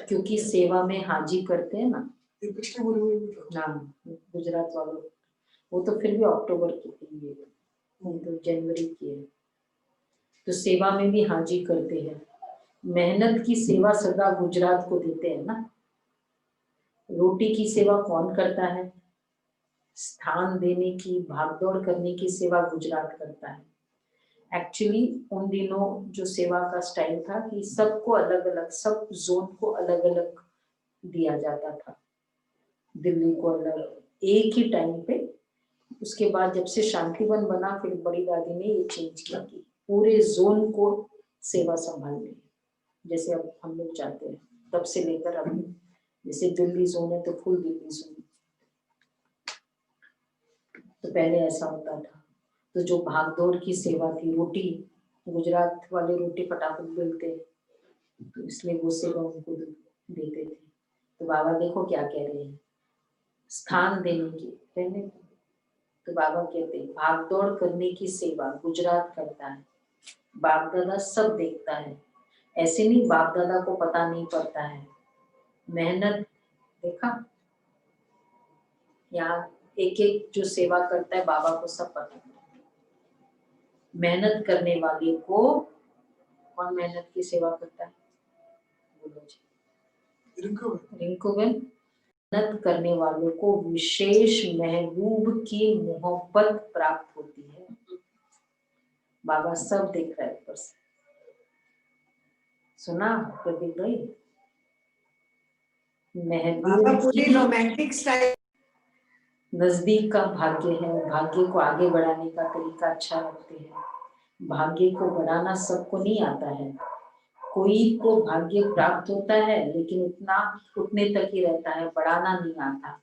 क्योंकि सेवा में हाजी करते हैं ना। ये पिछले मुरे में भी था। हाँ, गुजरात वालों, वो तो फिर भी अक्टूबर की थी, ये तो जनवरी की है। तो सेवा में भी हाजी करते हैं। मेहनत की सेवा सदा गुजरात को देते हैं ना। रोटी की सेवा कौन करता है? स्थान देने की, भागदौड़ करने की सेवा गुजरात करता है। एक्चुअली उन दिनों जो सेवा का स्टाइल था कि सबको अलग अलग, सब जोन को अलग अलग दिया जाता था। दिल्ली को अलग एक ही टाइम पे। उसके बाद जब से शांतिवन बना, फिर बड़ी दादी ने ये चेंज किया कि पूरे जोन को सेवा संभालनी, जैसे अब हम लोग चाहते हैं। तब से लेकर अब जैसे दिल्ली जोन है तो फुल दिल्ली जोन, तो पहले ऐसा होता था। तो जो भागदौड़ की सेवा थी, रोटी, गुजरात वाले रोटी फटाफट बेलते, तो इसलिए वो सेवा उनको देते थे। तो बाबा देखो क्या कह रहे हैं, स्थान देने की पहले। तो बाबा कहते हैं भागदौड़ करने की सेवा गुजरात करता है, बाप दादा सब देखता है। ऐसे नहीं बाप दादा को पता नहीं पड़ता है, मेहनत देखा, यहाँ एक एक जो सेवा करता है बाबा को सब पता है। मेहनत करने वाले को, कौन मेहनत की सेवा करता है? बोलो जी। रिंकू बहन। मेहनत करने वालों को विशेष महबूब की मोहब्बत प्राप्त होती है। बाबा सब देख रहा है ऊपर से। सुना प्रदीप भाई? बाबा महबूब पूरी की रोमांटिक स्टाइल। नजदीक का भाग्य है, भाग्य को आगे बढ़ाने का तरीका अच्छा रखते हैं। भाग्य को बढ़ाना सबको नहीं आता है, कोई को भाग्य प्राप्त होता है लेकिन उतने तक ही रहता है, बढ़ाना नहीं आता।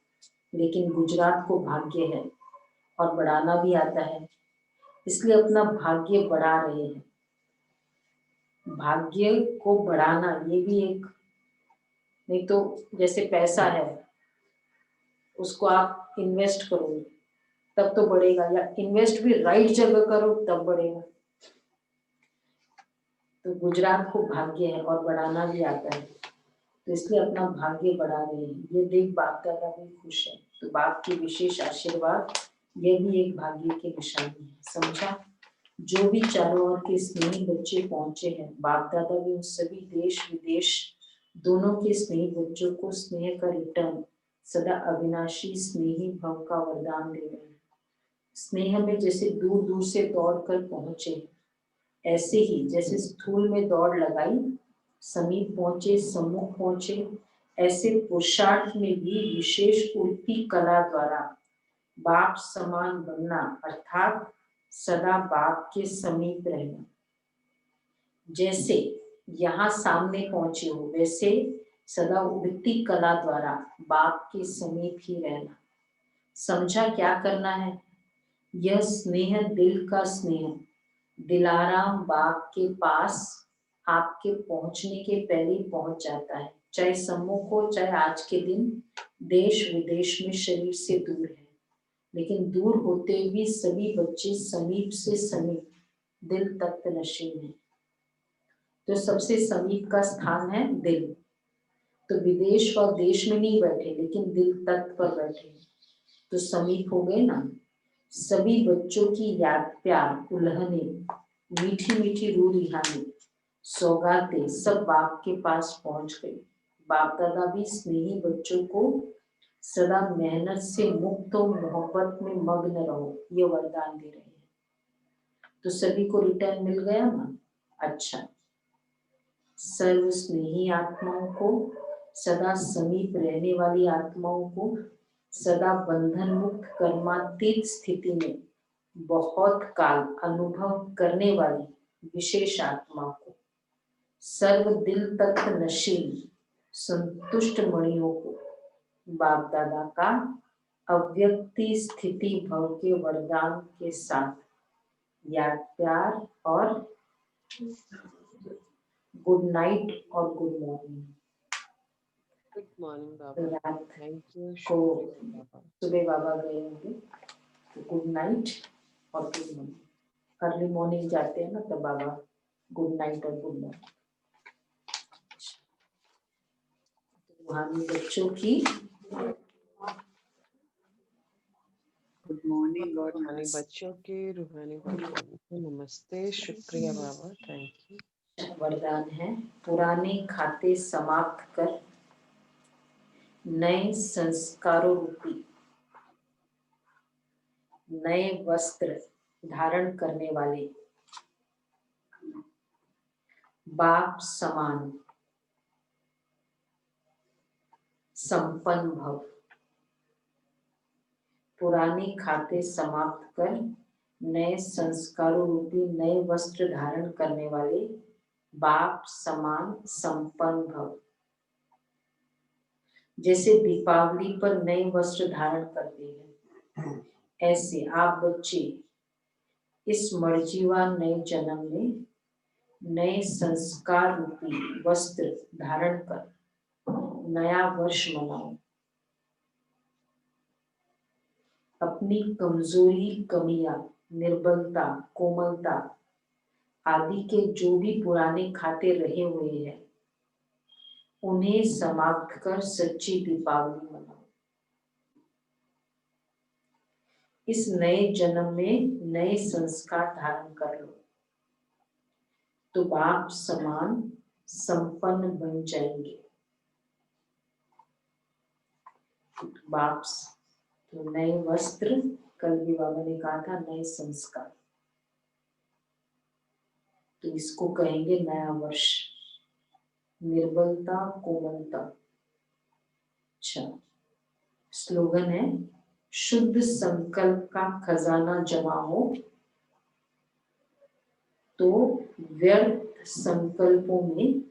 लेकिन गुजरात को भाग्य है और बढ़ाना भी आता है, इसलिए अपना भाग्य बढ़ा रहे हैं। भाग्य को बढ़ाना ये भी एक, नहीं तो जैसे पैसा है उसको आप इन्वेस्ट करोगे तब तो बढ़ेगा, या इन्वेस्ट भी राइट जगह करो तब बढ़ेगा। तो गुजरात को भाग्य है और बढ़ाना भी आता है, तो इसलिए अपना भाग्य बढ़ा रहे हैं। ये देख बाप दादा भी खुश है। तो बाप की विशेष आशीर्वाद यह भी एक भाग्य की निशानी है। समझा? जो भी चारों ओर के स्नेही बच्चे पहुंचे हैं, बाप दादा भी उन सभी देश विदेश दोनों के स्नेही बच्चों को स्नेह का रिटर्न सदा अविनाशी स्नेही भव का वरदान दे रहे हैं। स्नेह में जैसे दूर दूर से दौड़ कर पहुंचे, ऐसे ही जैसे स्थूल में दौड़ लगाई समीप पहुंचे, सम्मुख पहुंचे, ऐसे पुरुषार्थ में भी विशेष उड़ती कला द्वारा बाप समान बनना अर्थात सदा बाप के समीप रहना। जैसे यहाँ सामने पहुंचे हो, वैसे सदा उड़ती कला द्वारा बाप के समीप ही रहना। समझा क्या करना है? यह स्नेह दिल का स्नेह दिलाराम बाप के पास आपके पहुंचने के पहले ही पहुंच जाता है, चाहे सम्मुख हो चाहे आज के दिन देश विदेश में शरीर से दूर है, लेकिन दूर होते भी सभी बच्चे समीप से समीप दिल तक नशीन है। तो सबसे समीप का स्थान है दिल। तो विदेश और देश में नहीं बैठे, लेकिन दिल तक पर बैठे, तो समीप हो गए ना। सभी बच्चों की याद, प्यार, उल्हने, मीठी मीठी रूह रिहानी, सौगातें सब बाप के पास पहुंच गई। बाप दादा भी स्नेही बच्चों को सदा मेहनत से मुक्त और मोहब्बत में मग्न रहो ये वरदान दे रहे हैं। तो सभी को रिटर्न मिल गया ना। अच्छा, सर्व स्नेही आत्माओं को, सदा समीप रहने वाली आत्माओं को, सदा बंधन मुक्त कर्मातीत स्थिति में बहुत काल अनुभव करने वाली विशेष आत्मा को, सर्व दिल तक नशीन संतुष्ट मणियों को बाप दादा का अव्यक्ति स्थिति भव के वरदान के साथ याद, प्यार और गुड नाइट और good morning. Good morning Baba, thank you. को सुबह बाबा गए होंगे तो गुड नाइट और गुड मॉर्निंग। अर्ली मॉर्निंग जाते हैं ना तो बाबा गुड नाइट और गुड मॉर्निंग। रूहानी बच्चों की गुड मॉर्निंग। रूहानी बच्चों के रूहानी को नमस्ते, शुक्रिया बाबा, थैंक यू। वरदान है, पुराने खाते समाप्त कर नए संस्कारों रूपी नए वस्त्र धारण करने वाले बाप समान संपन्न भव। पुराने खाते समाप्त कर नए संस्कारों रूपी नए वस्त्र धारण करने वाले बाप समान संपन्न भव। जैसे दीपावली पर नए वस्त्र धारण करते हैं, ऐसे आप बच्चे इस मर्जीवा नए जन्म में नए संस्कार रूपी वस्त्र धारण कर नया वर्ष मनाओ। अपनी कमजोरी, कमियां, निर्बलता, कोमलता आदि के जो भी पुराने खाते रहे हुए हैं, उन्हें समाप्त कर सच्ची दीपावली मनाओ। इस नए जन्म में नए संस्कार धारण कर लो तो बाप समान संपन्न बन जाएंगे। बाप तो नए वस्त्र, कल भी बाबा ने कहा था नए संस्कार, तो इसको कहेंगे नया वर्ष। निर्बलता, कोमलता। अच्छा, स्लोगन है, शुद्ध संकल्प का खजाना जमा हो तो व्यर्थ संकल्पों में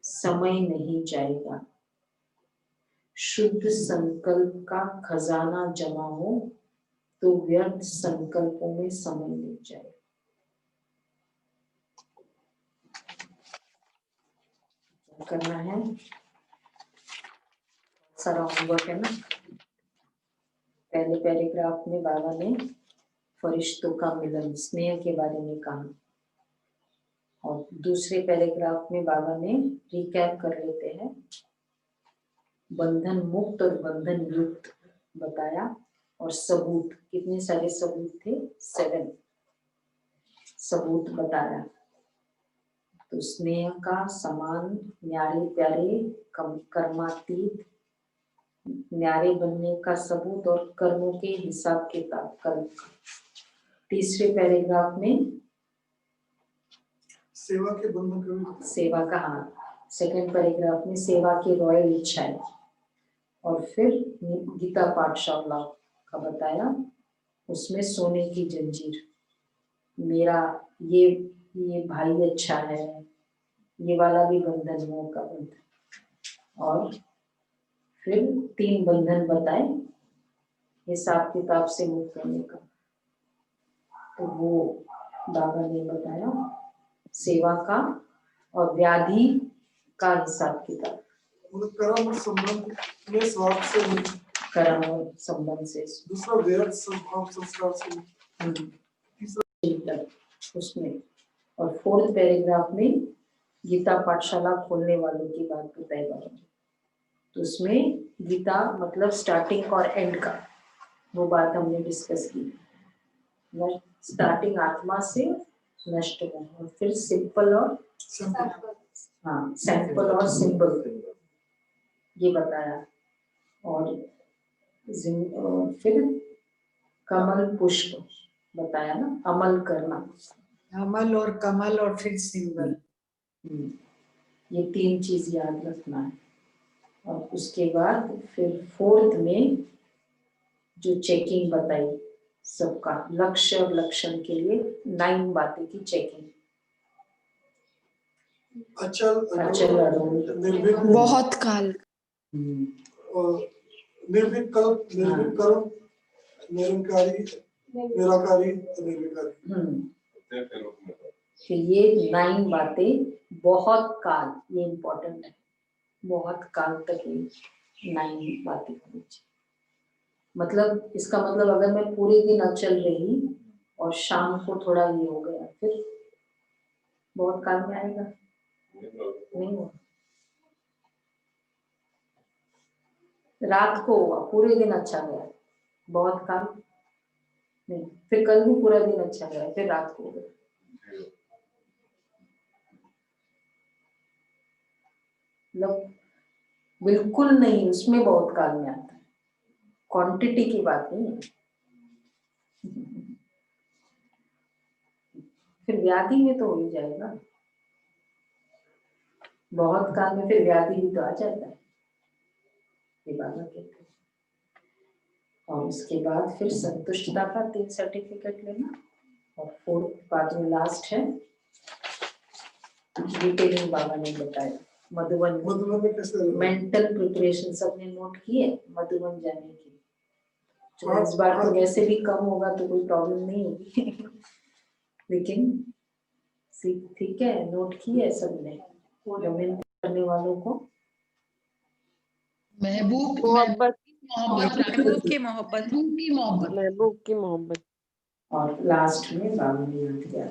समय नहीं जाएगा। शुद्ध संकल्प का खजाना जमा हो तो व्यर्थ संकल्पों में समय नहीं जाएगा। करना है, सारा होमवर्क है ना। पहले पैराग्राफ में बाबा ने फरिश्तों का मिलन, स्नेह के बारे में कहा, और दूसरे पैराग्राफ में बाबा ने रिकैप कर लेते हैं, बंधन मुक्त और बंधन युक्त बताया, और सबूत, कितने सारे सबूत थे? 7 सबूत बताया। तो स्नेह का, समान, न्यारे प्यारे, कर्मातीत, न्यारे बनने का सबूत और कर्मों के हिसाब किताब कर्म। तीसरे पैराग्राफ में सेवा के बंधन का भी बताया। सेवा का, हाँ, सेकंड पैराग्राफ में सेवा की रॉयल इच्छाएं, और फिर गीता पाठशाला का बताया, उसमें सोने की जंजीर, मेरा ये भाई अच्छा है, ये वाला भी बंधन मोह का बंधन। और फिर 3 बंधन बताए हिसाब किताब से मुक्त होने का। तो वो बाबा ने बताया सेवा का और व्याधि का हिसाब किताब, मतलब कर्म और संबंध में स्वार्थ से मुक्त, कर्म और संबंध से, दूसरा व्यर्थ स्वभाव संस्कार से मुक्त, उसमें। और 4th पैराग्राफ में गीता पाठशाला खोलने वालों की बात बताई बाबा ने। तो उसमें गीता मतलब स्टार्टिंग और एंड का, वो बात हमने डिस्कस की। स्टार्टिंग आत्मा से नष्ट होना, और फिर सिंपल और हाँ, सैंपल और सिंपल ये बताया। और फिर कमल पुष्प बताया ना, अमल करना, अमल और कमल और फिर सिंबल। ये 3 चीज याद रखना है। और उसके बाद फिर 4th में जो चेकिंग बताई सबका, लक्ष्य और लक्षण के लिए 9 बातें की चेकिंग। अचल अडोल, निर्भीक, बहुत काल, और निर्भीक कल्प, निर्भीक कर्म, निरंकारी, निराकारी, निर्विकारी। फिर ये 9 बातें बहुत काल, ये इम्पोर्टेंट है, बहुत काल तक ये 9 बातें होनी चाहिए। मतलब इसका मतलब अगर मैं पूरे दिन अचल रही और शाम को थोड़ा ये हो गया, फिर बहुत काल में आएगा, नहीं होगा। रात को हुआ, पूरे दिन अच्छा गया, बहुत काल नहीं, फिर कल भी पूरा दिन अच्छा गया, फिर रात को हो गया। मतलब बिल्कुल नहीं, उसमें बहुत काल में आता है, क्वांटिटी की बात नहीं है। फिर व्याधि में तो हो ही जाएगा, बहुत काल में फिर व्याधि भी तो आ जाता है, ये बाबा कहते हैं। और उसके बाद फिर संतुष्टता का 3 सर्टिफिकेट लेना, और 4th बाद में लास्ट है डिटेलिंग बाबा ने बताया। मधुबन में कैसे मेंटल प्रिपरेशन सबने नोट की है मधुबन जाने की। तो इस बार तो वैसे भी कम होगा तो कोई प्रॉब्लम नहीं होगी लेकिन ठीक है, नोट की है सबने, कमेंट करने वालों को। मोहब्बत महबूब की मोहब्बत महबूब की मोहब्बत। महबूब की मोहब्बत। और लास्ट में बाबा ने याद किया